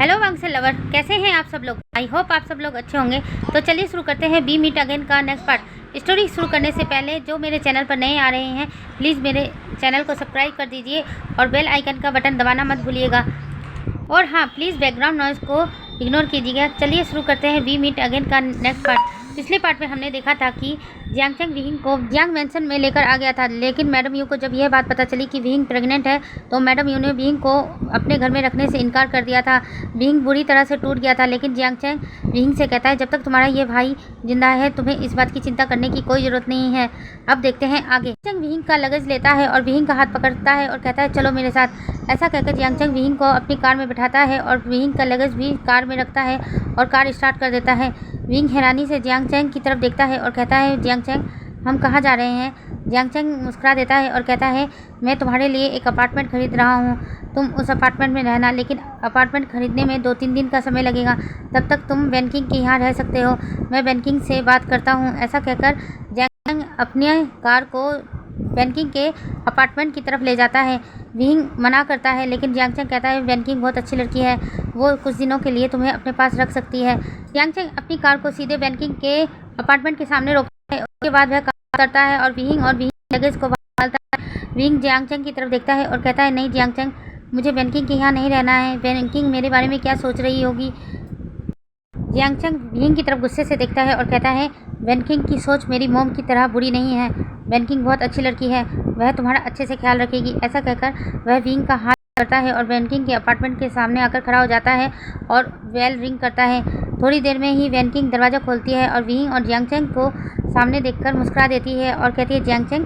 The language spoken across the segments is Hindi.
हेलो वांगसे लवर, कैसे हैं आप सब लोग। आई होप आप सब लोग अच्छे होंगे। तो चलिए शुरू करते हैं वी मीट अगेन का नेक्स्ट पार्ट। स्टोरी शुरू करने से पहले जो मेरे चैनल पर नए आ रहे हैं प्लीज़ मेरे चैनल को सब्सक्राइब कर दीजिए और बेल आइकन का बटन दबाना मत भूलिएगा। और हाँ, प्लीज़ बैकग्राउंड नॉइज़ को इग्नोर कीजिएगा। चलिए शुरू करते हैं वी मीट अगेन का नेक्स्ट पार्ट। पिछले पार्ट में हमने देखा था कि जियांगचंग विहिंग को जियांग मैंशन में लेकर आ गया था, लेकिन मैडम यू को जब यह बात पता चली कि विहिंग प्रेग्नेंट है तो मैडम यू ने विहिंग को अपने घर में रखने से इनकार कर दिया था। विहिंग बुरी तरह से टूट गया था, लेकिन जियांगचंग विहिंग से कहता है जब तक तुम्हारा ये भाई जिंदा है तुम्हें इस बात की चिंता करने की कोई ज़रूरत नहीं है। अब देखते हैं आगे। जियांगचंग विहिंग का लगेज लेता है और विहिंग का हाथ पकड़ता है और कहता है चलो मेरे साथ। ऐसा कहकर जियांगचंग विहिंग को अपनी कार में बिठाता है और विहिंग का लगेज भी कार में रखता है और कार स्टार्ट कर देता है। विहिंग हैरानी से जियांगचंग की तरफ देखता है और कहता है जियांगचंग हम कहाँ जा रहे हैं। जियांगचंग मुस्कुरा देता है और कहता है मैं तुम्हारे लिए एक अपार्टमेंट खरीद रहा हूँ, तुम उस अपार्टमेंट में रहना, लेकिन अपार्टमेंट खरीदने में 2-3 दिन का समय लगेगा, तब तक तुम वैनकिंग के यहाँ रह सकते हो, मैं वैनकिंग से बात करता हूँ। ऐसा कहकर जियांगचंग अपनी कार को वैनकिंग के अपार्टमेंट की तरफ ले जाता है। विहिंग मना करता है, लेकिन जियांगचंग कहता है वैनकिंग बहुत अच्छी लड़की है, वो कुछ दिनों के लिए तुम्हें अपने पास रख सकती है। जियांगचंग अपनी कार को सीधे वैनकिंग के अपार्टमेंट के सामने रोकता है। उसके बाद वह कार करता है और विहिंग लगेज को डालता है। विहिंग जियांगचंग की तरफ देखता है और कहता है नहीं जियांगचंग, मुझे वैनकिंग के यहाँ नहीं रहना है, वैनकिंग मेरे बारे में क्या सोच रही होगी। जियांगचंग विहिंग की तरफ गुस्से से देखता है और कहता है वैनकिंग की सोच मेरी मोम की तरह बुरी नहीं है, वैनकिंग बहुत अच्छी लड़की है, वह तुम्हारा अच्छे से ख्याल रखेगी। ऐसा कहकर वह विहिंग का हाथ करता है और वैनकिंग के अपार्टमेंट के सामने आकर खड़ा हो जाता है और बेल रिंग करता है। थोड़ी देर में ही वैनकिंग दरवाज़ा खोलती है और विहिंग और जियांगचंग को सामने देखकर मुस्कुरा देती है और कहती है जियांगचंग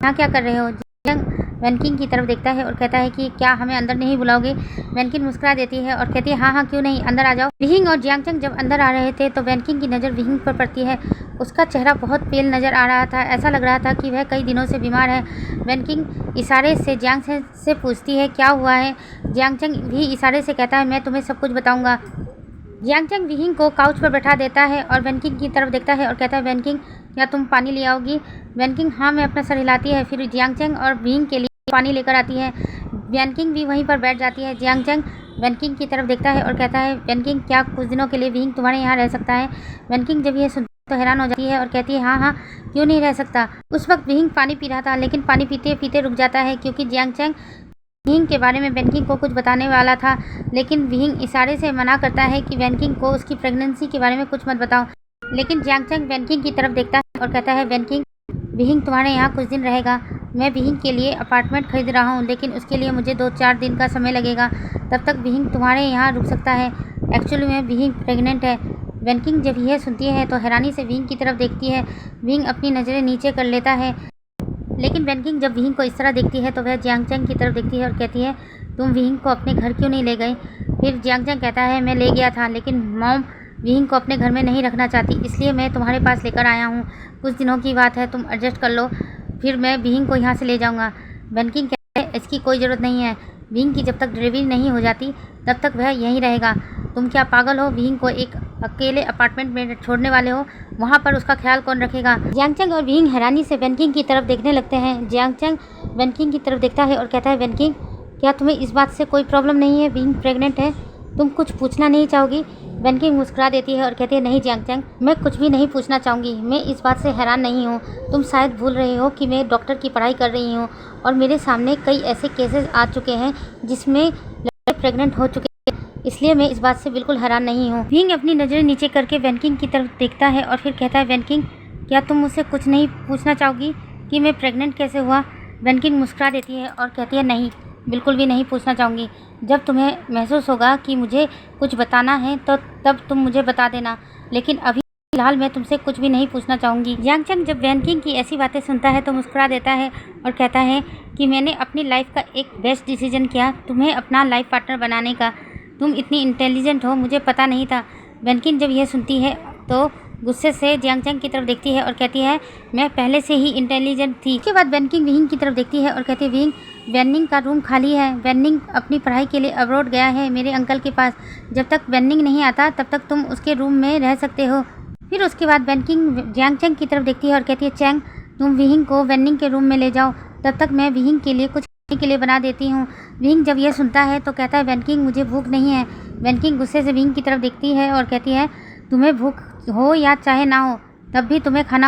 यहाँ क्या कर रहे हो। जियांगचंग वैनकिंग की तरफ देखता है और कहता है कि क्या हमें अंदर नहीं बुलाओगे। वैनकिंग मुस्कुरा देती है और कहती है हाँ क्यों नहीं, अंदर आ जाओ। विहिंग और जियांगचंग जब अंदर आ रहे थे तो वैनकिंग की नज़र विहिंग पर पड़ती है। उसका चेहरा बहुत पेल नज़र आ रहा था, ऐसा लग रहा था कि वह कई दिनों से बीमार है। वैनकिंग इशारे से जियांगचंग से पूछती है क्या हुआ है। जियांगचंग भी इशारे से कहता है मैं तुम्हें सब कुछ बताऊंगा। जियांगचंग विहिंग को काउच पर बैठा देता है और वैनकिंग की तरफ देखता है और कहता है वैनकिंग क्या तुम पानी ले आओगी। वैनकिंग हाँ में अपना सर हिलाती है। फिर जियांगचंग और विहिंग के लिए पानी लेकर आती है। वैनकिंग भी वहीं पर बैठ जाती है। जियांगचंग वैनकिंग की तरफ देखता है और कहता है वैनकिंग क्या कुछ दिनों के लिए विहिंग तुम्हारे यहाँ रह सकता है। वैनकिंग जब यह सुनती तो हैरान हो जाती है और कहती है हाँ क्यों नहीं रह सकता। उस वक्त विहिंग पानी पी रहा था, लेकिन पानी पीते पीते रुक जाता है क्योंकि जियांगचंग विहिंग के बारे में वैनकिंग को कुछ बताने वाला था, लेकिन विहिंग इशारे से मना करता है कि वैनकिंग को उसकी प्रेगनेंसी के बारे में कुछ मत बताओ। लेकिन जियांगचंग वैनकिंग की तरफ देखता है और कहता है वैनकिंग विहिंग तुम्हारे यहाँ कुछ दिन रहेगा, मैं विहिंग के लिए अपार्टमेंट खरीद रहा हूँ, लेकिन उसके लिए मुझे 2-4 दिन का समय लगेगा, तब तक विहिंग तुम्हारे यहाँ रुक सकता है। एक्चुअली में विहिंग प्रेग्नेंट है। वैनकिंग जब यह सुनती है तो हैरानी से विहिंग की तरफ देखती है। विहिंग अपनी नज़रें नीचे कर लेता है, लेकिन वैनकिंग जब विहिंग को इस तरह देखती है तो वह जियांगचंग की तरफ देखती है और कहती है तुम विहिंग को अपने घर क्यों नहीं ले गए। फिर जियांगचंग कहता है मैं ले गया था, लेकिन मॉम विहिंग को अपने घर में नहीं रखना चाहती, इसलिए मैं तुम्हारे पास लेकर आया हूँ, कुछ दिनों की बात है, तुम एडजस्ट कर लो, फिर मैं विहिंग को यहाँ से ले जाऊँगा। वैनकिंग कहता है इसकी कोई ज़रूरत नहीं है, विहिंग की जब तक डिलीवरी नहीं हो जाती तब तक वह यहीं रहेगा, तुम क्या पागल हो, विहिंग को एक अकेले अपार्टमेंट में छोड़ने वाले हो, वहाँ पर उसका ख्याल कौन रखेगा। जियांगचंग और विहिंग हैरानी से वैनकिंग की तरफ देखने लगते हैं। जियांगचंग वैनकिंग की तरफ देखता है और कहता है वैनकिंग क्या तुम्हें इस बात से कोई प्रॉब्लम नहीं है, विहिंग प्रेग्नेंट है, तुम कुछ पूछना नहीं चाहोगी। वैनकिंग मुस्कुरा देती है और कहती है नहीं जियांगचंग, मैं कुछ भी नहीं पूछना चाहूँगी, मैं इस बात से हैरान नहीं हूँ, तुम शायद भूल रहे हो कि मैं डॉक्टर की पढ़ाई कर रही हूँ और मेरे सामने कई ऐसे केसेस आ चुके हैं जिसमें लड़के प्रेग्नेंट हो चुके हैं, इसलिए मैं इस बात से बिल्कुल हैरान नहीं हूँ। विहिंग अपनी नज़रें नीचे करके वैनकिंग की तरफ देखता है और फिर कहता है वैनकिंग क्या तुम मुझसे कुछ नहीं पूछना चाहोगी कि मैं प्रेग्नेंट कैसे हुआ। वैनकिंग मुस्कुरा देती है और कहती है नहीं, बिल्कुल भी नहीं पूछना चाहूँगी, जब तुम्हें महसूस होगा कि मुझे कुछ बताना है तो तब तुम मुझे बता देना, लेकिन अभी फिलहाल मैं तुमसे कुछ भी नहीं पूछना चाहूँगी। जियांगचंग जब वैनकिंग की ऐसी बातें सुनता है तो मुस्कुरा देता है और कहता है कि मैंने अपनी लाइफ का एक बेस्ट डिसीजन किया, तुम्हें अपना लाइफ पार्टनर बनाने का, तुम इतनी इंटेलिजेंट हो मुझे पता नहीं था। वैनकिंग जब यह सुनती है तो गुस्से से जियांगचंग की तरफ देखती है और कहती है मैं पहले से ही इंटेलिजेंट थी। उसके बाद वैनकिंग विहिंग की तरफ देखती है और कहती है विहिंग वैनिंग का रूम खाली है, वैनिंग अपनी पढ़ाई के लिए अब्रॉड गया है मेरे अंकल के पास, जब तक वैनिंग नहीं आता तब तक तुम उसके रूम में रह सकते हो। फिर उसके बाद वैनकिंग जियांगचंग की तरफ देखती है और कहती है चैंग तुम विहिंग को वैनिंग के रूम में ले जाओ, तब तक मैं विहिंग के लिए कुछ के लिए बना देती हूँ। विंग जब यह सुनता है तो कहता है वैनकिंग मुझे भूख नहीं है, वैनकिंग गुस्से से विंग की तरफ देखती है और कहती है, तुम्हें भूख हो या चाहे ना हो, तब भी तुम्हें खाना,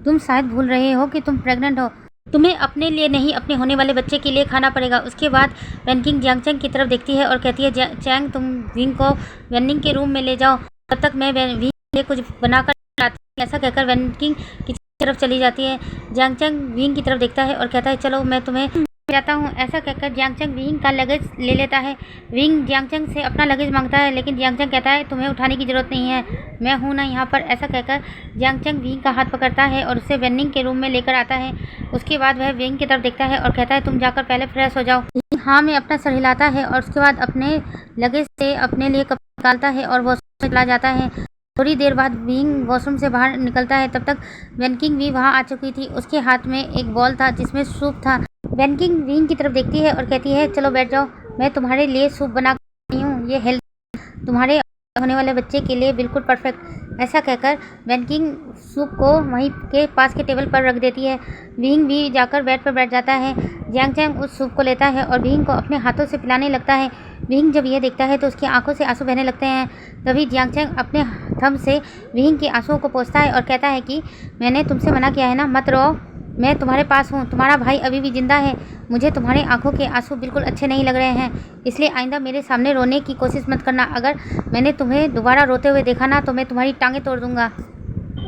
तुम शायद भूल रहे हो कि तुम प्रेग्नेंट हो, तुम्हें अपने लिए नहीं अपने होने वाले बच्चे के लिए खाना पड़ेगा। उसके बाद वैनकिंग जियांग चैंग की तरफ देखती है और कहती है, चैंग तुम विंग को वेनिंग के रूम में ले जाओ, तब तक मैं विंग के लिए कुछ बनाकर लाती हूँ। ऐसा कहकर वैनकिंग की तरफ चली जाती है। जियांग चैंग विंग की तरफ देखता है और कहता है, चलो मैं तुम्हें जाता हूँ। ऐसा कहकर जियांग चैंग विंग का लगेज ले लेता है। विंग जियांग चैंग से अपना लगेज मांगता है, लेकिन जियांग चैंग कहता है, तुम्हें उठाने की जरूरत नहीं है, मैं हूँ ना यहाँ पर। ऐसा कहकर जियांग चैंग विंग का हाथ पकड़ता है और उसे वेनिंग के रूम में लेकर आता है। उसके बाद वह विंग की तरफ देखता है और कहता है, तुम जाकर पहले फ्रेश हो जाओ। हाँ में अपना सर हिलाता है और उसके बाद अपने लगेज से अपने लिए कपड़े निकालता है और वॉशरूम में चला जाता है। थोड़ी देर बाद विंग वॉशरूम से बाहर निकलता है, तब तक वैनकिंग भी वहाँ आ चुकी थी। उसके हाथ में एक बॉल था जिसमें सूप था। वैनकिंग विंग की तरफ देखती है और कहती है, चलो बैठ जाओ, मैं तुम्हारे लिए सूप बना रही हूँ, ये हेल्थ तुम्हारे होने वाले बच्चे के लिए बिल्कुल परफेक्ट। ऐसा कहकर वैनकिंग सूप को वहीं के पास के टेबल पर रख देती है। विंग भी जाकर बेड पर बैठ जाता है। जियांग चैंग उस सूप को लेता है और विंग को अपने हाथों से पिलाने लगता है। विंग जब यह देखता है तो उसकी आंखों से आंसू बहने लगते हैं। तभी जियांग चैंग अपने थंब से विंग के आंसुओं को पोंछता है और कहता है कि मैंने तुमसे मना किया है ना, मत रो, मैं तुम्हारे पास हूँ, तुम्हारा भाई अभी भी जिंदा है, मुझे तुम्हारे आंखों के आंसू बिल्कुल अच्छे नहीं लग रहे हैं, इसलिए आइंदा मेरे सामने रोने की कोशिश मत करना। अगर मैंने तुम्हें दोबारा रोते हुए देखा ना तो मैं तुम्हारी टांगें तोड़ दूंगा।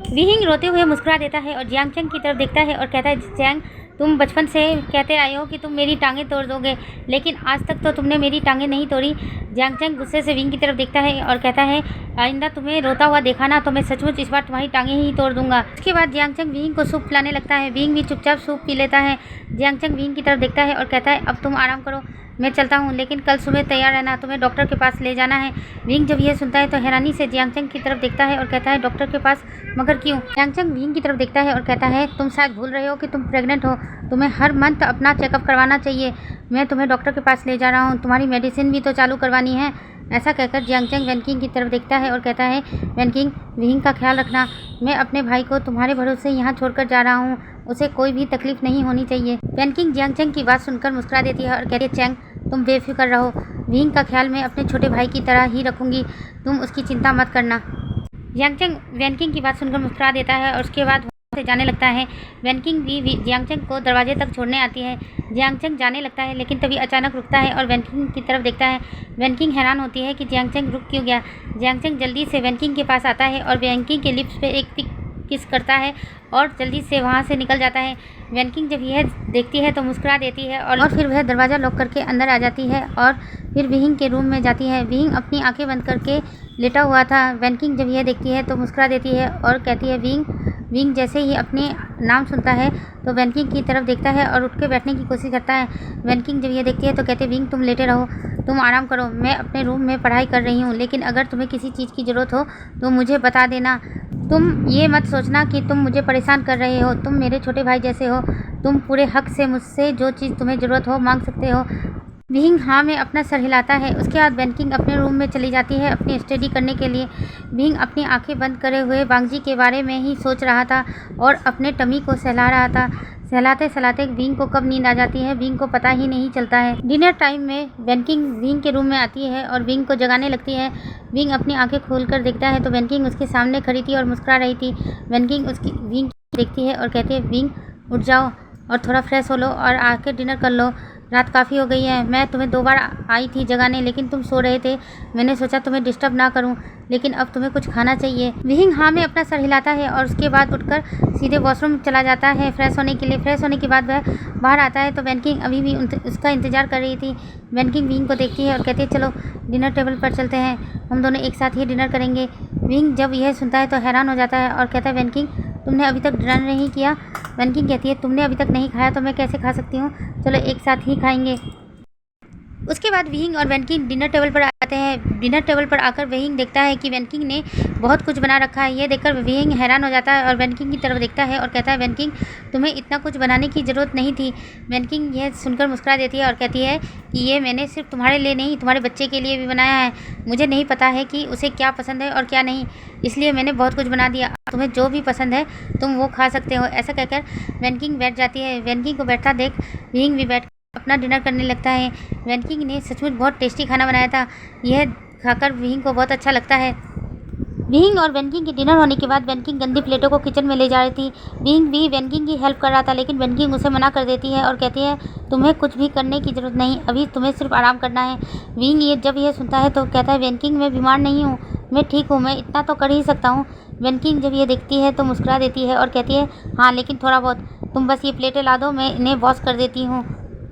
विंग रोते हुए मुस्कुरा देता है और जियांग चैंग की तरफ देखता है और कहता है, चैंग तुम बचपन से कहते आए हो कि तुम मेरी टांगें तोड़ दोगे, लेकिन आज तक तो तुमने मेरी टांगें नहीं तोड़ी। जियांग चैंग गुस्से से विंग की तरफ देखता है और कहता है, आइंदा तुम्हें रोता हुआ देखा ना तो मैं सचमुच इस बार तुम्हारी टांगें ही तोड़ दूंगा। उसके बाद जियांग चैंग विंग को सूप पिलाने लगता है। विंग भी चुपचाप सूप पी लेता है। जियांग चैंग विंग की तरफ देखता है और कहता है, अब तुम आराम करो, मैं चलता हूँ, लेकिन कल सुबह तैयार रहना, तुम्हें डॉक्टर के पास ले जाना है। विंग जब यह सुनता है तो हैरानी से जियांग चैंग की तरफ देखता है और कहता है, डॉक्टर के पास, मगर क्यों? जियांग चैंग विंग की तरफ देखता है और कहता है, तुम शायद भूल रहे हो कि तुम प्रेग्नेंट हो, तुम्हें हर मंथ अपना चेकअप करवाना चाहिए, मैं तुम्हें डॉक्टर के पास ले जा रहा हूँ, तुम्हारी मेडिसिन भी तो चालू करवानी है। ऐसा कहकर जियांग चैंग वैनकिंग की तरफ देखता है और कहता है, वैनकिंग विंग का ख्याल रखना, मैं अपने भाई को तुम्हारे भरोसे यहाँ छोड़कर जा रहा हूँ, उसे कोई भी तकलीफ नहीं होनी चाहिए। वैनकिंग जियांग चैंग की बात सुनकर मुस्कुरा देती है और कहती है, चैंग तुम बेफिक्र रहो, विंग का ख्याल मैं अपने छोटे भाई की तरह ही रखूँगी, तुम उसकी चिंता मत करना। जियांग चैंग वैनकिंग की बात सुनकर मुस्कुरा देता है और उसके बाद से जाने लगता है। वैनकिंग भी जियांग चैंग को दरवाजे तक छोड़ने आती है। जियांग चैंग जाने लगता है, लेकिन तभी अचानक रुकता है और वैनकिंग की तरफ देखता है। वैनकिंग हैरान होती है कि जियांग चैंग रुक क्यों गया। जियांग चैंग जल्दी से वैनकिंग के पास आता है और वैनकिंग के लिप्स पे एक किस करता है और जल्दी से वहाँ से निकल जाता है। वैनकिंग जब यह देखती है तो मुस्कुरा देती है और फिर वह दरवाज़ा लॉक करके अंदर आ जाती है और फिर विंग के रूम में जाती है। विंग अपनी आंखें बंद करके लेटा हुआ था। वैनकिंग जब यह देखती है तो मुस्कुरा देती है और कहती है, विंग जैसे ही अपने नाम सुनता है तो वैनकिंग की तरफ देखता है और उठ के बैठने की कोशिश करता है। वैनकिंग जब यह देखती है तो कहते हैं, विंग तुम लेटे रहो, तुम आराम करो, मैं अपने रूम में पढ़ाई कर रही हूँ, लेकिन अगर तुम्हें किसी चीज़ की ज़रूरत हो तो मुझे बता देना, तुम ये मत सोचना कि तुम मुझे परेशान कर रहे हो, तुम मेरे छोटे भाई जैसे हो, तुम पूरे हक से मुझसे जो चीज़ तुम्हें ज़रूरत हो मांग सकते हो। विंग हाँ में अपना सर हिलाता है। उसके बाद वैनकिंग अपने रूम में चली जाती है अपनी स्टडी करने के लिए। विंग अपनी आंखें बंद करे हुए बांगजी के बारे में ही सोच रहा था और अपने टमी को सहला रहा था। सहलाते सहलाते विंग को कब नींद आ जाती है विंग को पता ही नहीं चलता है। डिनर टाइम में वैनकिंग विंग के रूम में आती है और विंग को जगाने लगती है। विंग अपनी आंखें खोलकर देखता है तो वैनकिंग उसके सामने खड़ी थी और मुस्कुरा रही थी। वैनकिंग उसकी विंग देखती है और कहती है, विंग उठ जाओ और थोड़ा फ्रेश हो लो और आके डिनर कर लो, रात काफ़ी हो गई है, मैं तुम्हें 2 बार आई थी जगाने लेकिन तुम सो रहे थे, मैंने सोचा तुम्हें डिस्टर्ब ना करूं, लेकिन अब तुम्हें कुछ खाना चाहिए। विंग हाँ में अपना सर हिलाता है और उसके बाद उठकर सीधे वॉशरूम चला जाता है फ्रेश होने के लिए। फ्रेश होने के बाद वह बाहर आता है तो वैनकिंग अभी भी उसका इंतज़ार कर रही थी। वैनकिंग विंग को देखती है और कहती है, चलो डिनर टेबल पर चलते हैं, हम दोनों एक साथ ही डिनर करेंगे। विंग जब यह सुनता है तो हैरान हो जाता है और कहता है, वैनकिंग तुमने अभी तक डिनर नहीं किया। वैनकिंग कहती है, तुमने अभी तक नहीं खाया तो मैं कैसे खा सकती हूँ, चलो एक साथ ही खाएंगे। उसके बाद विंग और वैनकिंग डिनर टेबल पर आते हैं। डिनर टेबल पर आकर विंग देखता है कि वैनकिंग ने बहुत कुछ बना रखा है। ये देखकर विंग हैरान हो जाता है और वैनकिंग की तरफ देखता है और कहता है, वैनकिंग तुम्हें इतना कुछ बनाने की ज़रूरत नहीं थी। वैनकिंग यह सुनकर मुस्कुरा देती है और कहती है कि ये मैंने सिर्फ तुम्हारे लिए नहीं तुम्हारे बच्चे के लिए भी बनाया है। मुझे नहीं पता है कि उसे क्या पसंद है और क्या नहीं, इसलिए मैंने बहुत कुछ बना दिया, तुम्हें जो भी पसंद है तुम वो खा सकते हो। ऐसा कहकर वैनकिंग बैठ जाती है। वैनकिंग को बैठता देख विंग भी बैठ अपना डिनर करने लगता है। वैनकिंग ने सचमुच बहुत टेस्टी खाना बनाया था। यह खाकर विहिंग को बहुत अच्छा लगता है। विहिंग और वेनकिंग की डिनर होने के बाद वेनकिंग गंदी प्लेटों को किचन में ले जा रही थी। विहिंग भी वेनकिंग की हेल्प कर रहा था, लेकिन वेनकिंग उसे मना कर देती है और कहती है तुम्हें कुछ भी करने की ज़रूरत नहीं, अभी तुम्हें सिर्फ आराम करना है। विहिंग जब यह सुनता है तो कहता है वेनकिंग मैं बीमार नहीं हूँ, मैं ठीक हूँ, मैं इतना तो कर ही सकता हूँ। वेनकिंग जब ये देखती है तो मुस्कुरा देती है और कहती है हाँ लेकिन थोड़ा बहुत, तुम बस ये प्लेटें ला दो, मैं इन्हें वॉश कर देती हूँ।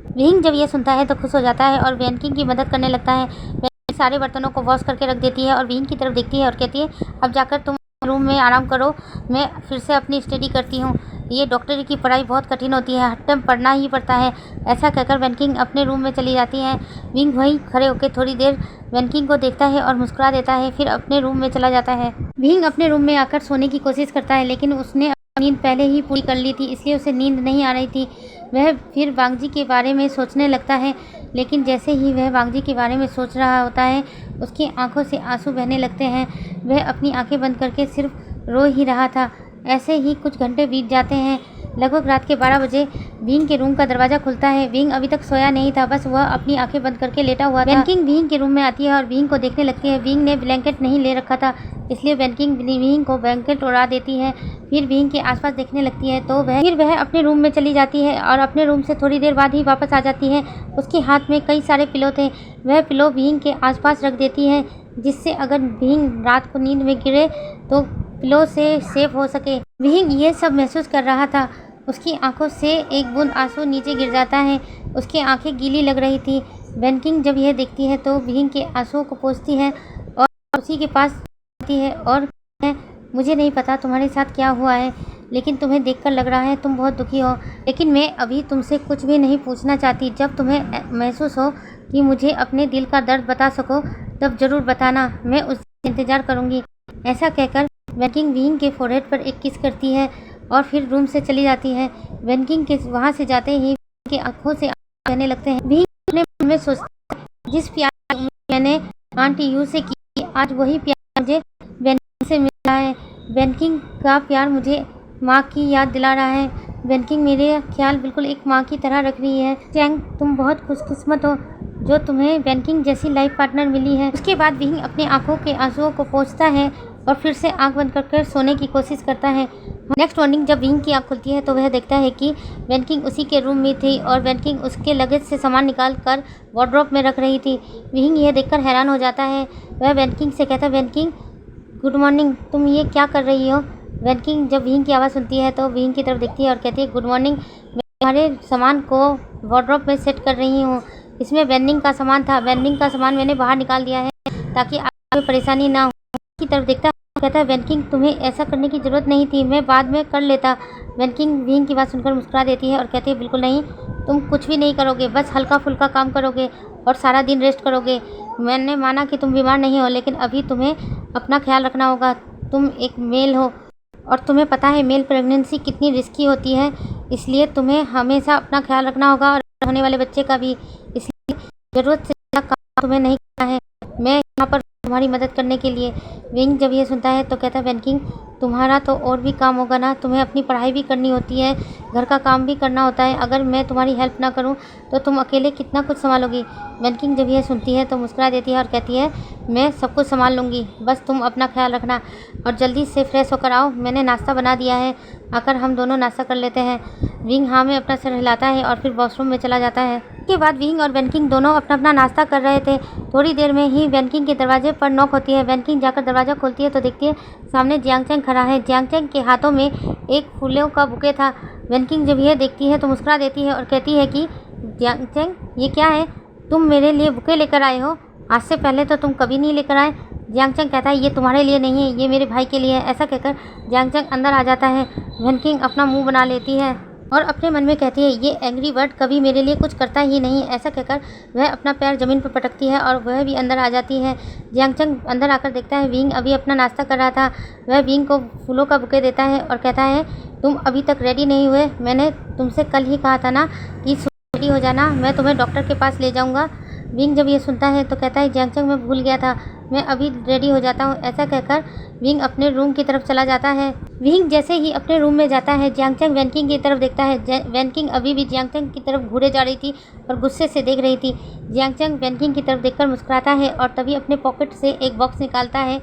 विहिंग जब ये सुनता है तो खुश हो जाता है और वेनकिंग की मदद करने लगता है। वेनकिंग सारे बर्तनों को वॉश करके रख देती है और विहिंग की तरफ देखती है और कहती है अब जाकर तुम रूम में आराम करो, मैं फिर से अपनी स्टडी करती हूँ। ये डॉक्टरी की पढ़ाई बहुत कठिन होती है, हर टाइम पढ़ना ही पड़ता है। ऐसा कहकर वेनकिंग अपने रूम में चली जाती है। विंग वहीं खड़े होकर थोड़ी देर वेनकिंग को देखता है और मुस्कुरा देता है, फिर अपने रूम में चला जाता है। विंग अपने रूम में आकर सोने की कोशिश करता है, लेकिन उसने नींद पहले ही पूरी कर ली थी, इसलिए उसे नींद नहीं आ रही थी। वह फिर वांगजी के बारे में सोचने लगता है, लेकिन जैसे ही वह वांगजी के बारे में सोच रहा होता है उसकी आंखों से आंसू बहने लगते हैं। वह अपनी आंखें बंद करके सिर्फ रो ही रहा था। ऐसे ही कुछ घंटे बीत जाते हैं। लगभग रात के 12 बजे विंग के रूम का दरवाज़ा खुलता है। विंग अभी तक सोया नहीं था, बस वह अपनी आंखें बंद करके लेटा हुआ था। वेनकिंग विंग के रूम में आती है और विंग को देखने लगती है। विंग ने ब्लैंकेट नहीं ले रखा था, इसलिए वेनकिंग विंग को ब्लैंकेट उड़ा देती है। फिर विंग के आसपास देखने लगती है तो वह अपने रूम में चली जाती है और अपने रूम से थोड़ी देर बाद ही वापस आ जाती है। उसके हाथ में कई सारे पिलो थे। वह पिलो विंग के आसपास रख देती है, जिससे अगर विंग रात को नींद में गिरे तो पिलो से सेफ हो सके। विंग ये सब महसूस कर रहा था। उसकी आंखों से एक बूंद आंसू नीचे गिर जाता है। उसकी आंखें गीली लग रही थी। वेनकिंग जब यह देखती है तो विंग के आंसुओं को पोंछती है और उसी के पास आती है और मुझे नहीं पता तुम्हारे साथ क्या हुआ है, लेकिन तुम्हें देखकर लग रहा है तुम बहुत दुखी हो, लेकिन मैं अभी तुमसे कुछ भी नहीं पूछना चाहती। जब तुम्हें महसूस हो कि मुझे अपने दिल का दर्द बता सको तब ज़रूर बताना, मैं उसका इंतज़ार करूँगी। ऐसा कहकर वेनकिंग विंग के फोरहेड पर एक किस करती है और फिर रूम से चली जाती है। वेनकिंग के वहाँ से जाते ही विंग की आंखों से आंसू बहने लगते हैं। विंग अपने मन में सोचता है जिस प्यार की उम्मीद मैंने आंटी यू से की, आज वही प्यार मुझे वेनकिंग से मिल रहा है। वेनकिंग का प्यार मुझे माँ की याद दिला रहा है। वेनकिंग मेरे ख्याल बिल्कुल एक माँ की तरह रख रही है। चैंग तुम बहुत खुशकिस्मत हो जो तुम्हें वेनकिंग जैसी लाइफ पार्टनर मिली है। उसके बाद विंग अपनी आंखों के आंसुओं को पोंछता है और फिर से आंख बंद कर सोने की कोशिश करता है। नेक्स्ट मॉर्निंग जब विंग की आंख खुलती है तो वह देखता है कि वेनकिंग उसी के रूम में थी और वेनकिंग उसके लगेज से सामान निकाल कर वार्डरोब में रख रही थी। विंग यह देखकर हैरान हो जाता है। वह वेनकिंग से कहता है वेनकिंग गुड मॉर्निंग, तुम ये क्या कर रही हो। वेनकिंग जब विंग की आवाज़ सुनती है तो विंग की तरफ देखती है और कहती है गुड मॉर्निंग, मैं तुम्हारे सामान को वार्डरोब में सेट कर रही हूँ। इसमें वेंडिंग का सामान था, वेंडिंग का सामान मैंने बाहर निकाल दिया है ताकि आपको परेशानी ना हो। की तरफ देखता कहता है वेनकिंग तुम्हें ऐसा करने की ज़रूरत नहीं थी, मैं बाद में कर लेता। वेनकिंग विंग की बात सुनकर मुस्कुरा देती है और कहती है बिल्कुल नहीं, तुम कुछ भी नहीं करोगे, बस हल्का फुल्का काम करोगे और सारा दिन रेस्ट करोगे। मैंने माना कि तुम बीमार नहीं हो, लेकिन अभी तुम्हें अपना ख्याल रखना होगा। तुम एक मेल हो और तुम्हें पता है मेल प्रेगनेंसी कितनी रिस्की होती है, इसलिए तुम्हें हमेशा अपना ख्याल रखना होगा और होने वाले बच्चे का भी। इसलिए ज़रूरत से ज़्यादा काम तुम्हें नहीं करना है, मैं यहाँ पर तुम्हारी मदद करने के लिए। विंग जब ये सुनता है तो कहता है वेनकिंग तुम्हारा तो और भी काम होगा ना, तुम्हें अपनी पढ़ाई भी करनी होती है, घर का काम भी करना होता है, अगर मैं तुम्हारी हेल्प ना करूं तो तुम अकेले कितना कुछ संभालोगी। वेनकिंग जब यह सुनती है तो मुस्कुरा देती है और कहती है मैं सब कुछ संभाल लूँगी, बस तुम अपना ख्याल रखना और जल्दी से फ्रेश होकर आओ, मैंने नाश्ता बना दिया है, आकर हम दोनों नाश्ता कर लेते हैं। विंग हाँ में अपना सिर हिलाता है और फिर वॉशरूम में चला जाता है। इसके बाद विंग और वेनकिंग दोनों अपना अपना नाश्ता कर रहे थे। थोड़ी देर में ही वेनकिंग के दरवाजे पर नॉक होती है। वेनकिंग जाकर दरवाज़ा खोलती है तो देखती है सामने जियांग चैंग खड़ा है। जियांग चैंग के हाथों में एक फूलों का बुके था। वेनकिंग जब यह देखती है तो मुस्कुरा देती है और कहती है कि जियांग चैंग ये क्या है, तुम मेरे लिए बुके लेकर आए हो, आज से पहले तो तुम कभी नहीं लेकर आए। जियांग चैंग कहता है ये तुम्हारे लिए नहीं है, ये मेरे भाई के लिए है। ऐसा कहकर जियांग चैंग अंदर आ जाता है। वेनकिंग अपना मुँह बना लेती है और अपने मन में कहती है ये एंग्री बर्ड कभी मेरे लिए कुछ करता ही नहीं। ऐसा कहकर वह अपना पैर ज़मीन पर पटकती है और वह भी अंदर आ जाती है। जियांग चैंग अंदर आकर देखता है विंग अभी अपना नाश्ता कर रहा था। वह विंग को फूलों का बुके देता है और कहता है तुम अभी तक रेडी नहीं हुए, मैंने तुमसे कल ही कहा था ना कि रेडी हो जाना, मैं तुम्हें डॉक्टर के पास ले जाऊँगा। विंग जब ये सुनता है तो कहता है जियांगचंग मैं भूल गया था, मैं अभी रेडी हो जाता हूँ। ऐसा कहकर विंग अपने रूम की तरफ चला जाता है। विंग जैसे ही अपने रूम में जाता है जियांगचंग वैनकिंग की तरफ देखता है। वैनकिंग अभी भी जियांगचंग की तरफ घूरे जा रही थी और गुस्से से देख रही थी। जियांगचंग वैनकिंग की तरफ देखकर मुस्कुराता है और तभी अपने पॉकेट से एक बॉक्स निकालता है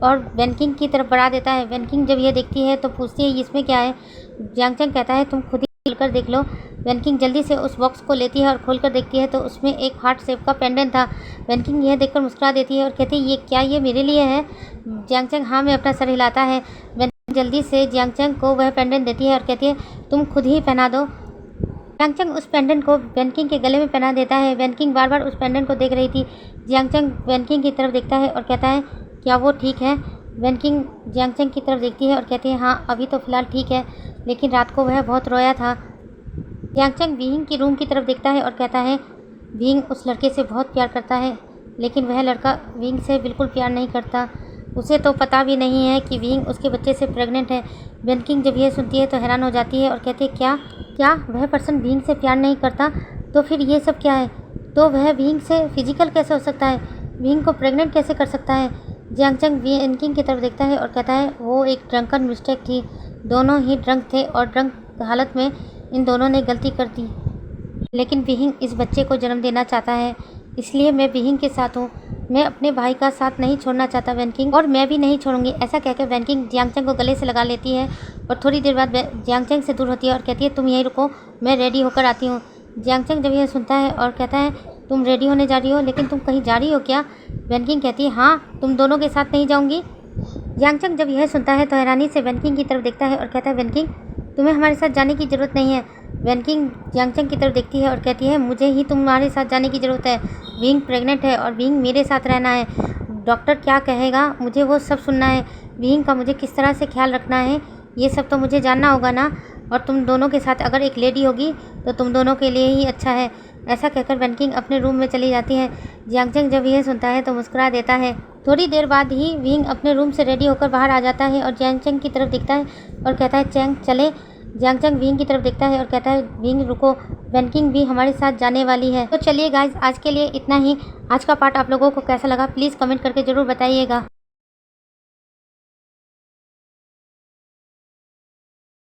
और वैनकिंग की तरफ बढ़ा देता है। वैनकिंग जब ये देखती है तो पूछती है इसमें क्या है। जियांगचंग कहता है तुम खुद ही खोलकर देख लो। वैनकिंग जल्दी से उस बॉक्स को लेती है और खोलकर देखती है तो उसमें एक हार्ट शेप का पेंडेंट था। वैनकिंग यह देखकर मुस्कुरा देती है और कहती है ये क्या, ये मेरे लिए है। जियांगचंग हाँ में अपना सर हिलाता है। वैनकिंग जल्दी से जियांगचंग को वह पेंडेंट देती है और कहती है तुम खुद ही पहना दो। जियांगचंग उस पेंडेंट को वैनकिंग के गले में पहना देता है। वैनकिंग बार बार उस पेंडेंट को देख रही थी। जियांगचंग वैनकिंग की तरफ देखता है और कहता है क्या वो ठीक है। वैनकिंग जियांगचंग की तरफ देखती है और कहती है हाँ अभी तो फ़िलहाल ठीक है, लेकिन रात को वह बहुत रोया था। जियांगचंग विंग की रूम की तरफ देखता है और कहता है विंग उस लड़के से बहुत प्यार करता है, लेकिन वह लड़का विंग से बिल्कुल प्यार नहीं करता। उसे तो पता भी नहीं है कि विंग उसके बच्चे से प्रेग्नेंट है। वैनकिंग जब यह सुनती है तो हैरान हो जाती है और कहती है क्या वह पर्सन विंग से प्यार नहीं करता, तो फिर ये सब क्या है। तो वह विंग से फिजिकल कैसे हो सकता है, विंग को प्रेग्नेंट कैसे कर सकता है। जियांगचंग वैनकिंग की तरफ देखता है और कहता है वो एक ड्रंकन मिस्टेक थी, दोनों ही ड्रंक थे और ड्रंक हालत में इन दोनों ने गलती कर दी। लेकिन विंग इस बच्चे को जन्म देना चाहता है, इसलिए मैं विंग के साथ हूँ। मैं अपने भाई का साथ नहीं छोड़ना चाहता वैनकिंग, और मैं भी नहीं छोड़ूंगी। ऐसा कहकर वैनकिंग जियांगचंग को गले से लगा लेती है और थोड़ी देर बाद जियांगचंग से दूर होती है और कहती है तुम यहीं रुको, मैं रेडी होकर आती हूँ। जियांगचंग जब यह सुनता है और कहता है तुम रेडी होने जा रही हो, लेकिन तुम कहीं जा रही हो क्या। वैनकिंग कहती है हाँ, तुम दोनों के साथ नहीं जाऊँगी। जियांगचंग जब यह सुनता है तो हैरानी से वैनकिंग की तरफ देखता है और कहता है वैनकिंग तुम्हें हमारे साथ जाने की ज़रूरत नहीं है। वैनकिंग जियांगचंग की तरफ देखती है और कहती है मुझे ही तुम्हारे साथ जाने की ज़रूरत है। विंग प्रेग्नेंट है और विंग मेरे साथ रहना है। डॉक्टर क्या कहेगा मुझे वो सब सुनना है। विंग का मुझे किस तरह से ख्याल रखना है ये सब तो मुझे जानना होगा ना। और तुम दोनों के साथ अगर एक लेडी होगी तो तुम दोनों के लिए ही अच्छा है। ऐसा कहकर वैनकिंग अपने रूम में चली जाती है। जियांगचंग जब यह सुनता है तो मुस्कुरा देता है। थोड़ी देर बाद ही विंग अपने रूम से रेडी होकर बाहर आ जाता है और जियांगचंग की तरफ देखता है और कहता है चैंग चले। जियांगचंग विंग की तरफ देखता है और कहता है विंग रुको, वैनकिंग भी हमारे साथ जाने वाली है। तो चलिए गाइज आज के लिए इतना ही। आज का पार्ट आप लोगों को कैसा लगा प्लीज़ कमेंट करके ज़रूर बताइएगा।